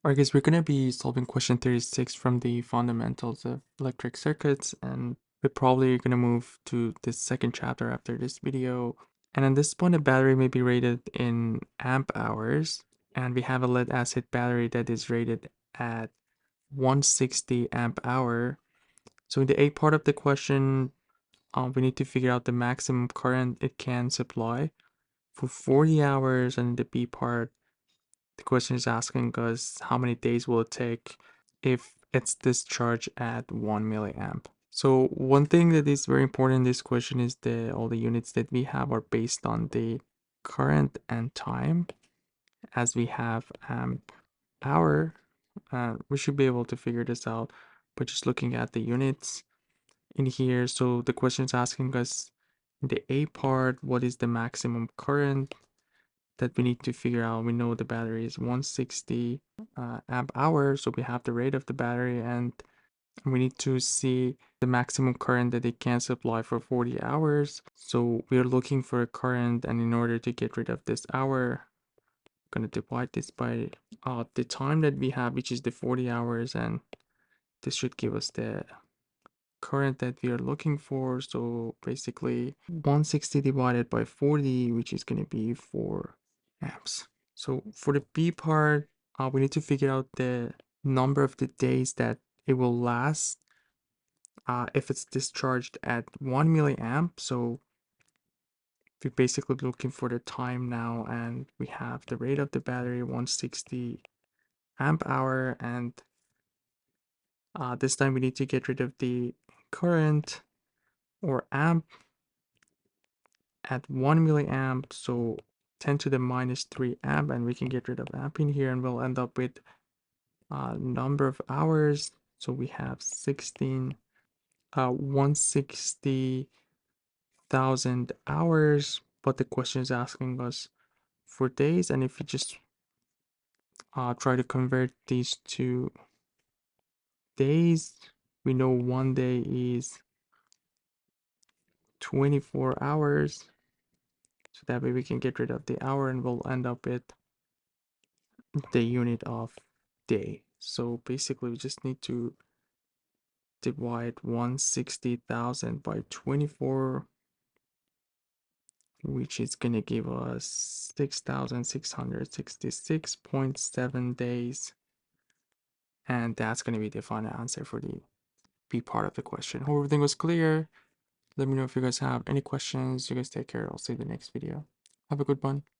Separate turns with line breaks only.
Alright guys, we're going to be solving question 36 from the fundamentals of electric circuits, and we're probably going to move to the second chapter after this video. And at this point, a battery may be rated in amp hours, and we have a lead acid battery that is rated at 160 amp hour. So in the A part of the question, we need to figure out the maximum current it can supply for 40 hours, and in the B part, the question is asking us how many days will it take if it's discharged at 1 milliamp. So one thing that is very important in this question is all the units that we have are based on the current and time. As we have amp hour, we should be able to figure this out by just looking at the units in here. So the question is asking us in the A part, what is the maximum current that we need to figure out. We know the battery is 160 amp hour, so we have the rate of the battery, and we need to see the maximum current that it can supply for 40 hours. So we're looking for a current, and in order to get rid of this hour, I'm going to divide this by the time that we have, which is the 40 hours, and this should give us the current that we are looking for. So basically 160 divided by 40, which is going to be 4 amps. So for the B part, we need to figure out the number of the days that it will last if it's discharged at 1 milliamp. So we're basically looking for the time now, and we have the rate of the battery 160 amp hour, and this time we need to get rid of the current or amp at 1 milliamp, so 10 to the minus 3 amp, and we can get rid of amp in here, and we'll end up with number of hours. So we have 160,000 hours, but the question is asking us for days, and if you just try to convert these to days, we know 1 day is 24 hours, so that way we can get rid of the hour, and we'll end up with the unit of day. So basically we just need to divide 160,000 by 24, which is going to give us 6,666.7 days. And that's going to be the final answer for the B part of the question. Hope everything was clear. Let me know if you guys have any questions. You guys take care. I'll see you in the next video. Have a good one.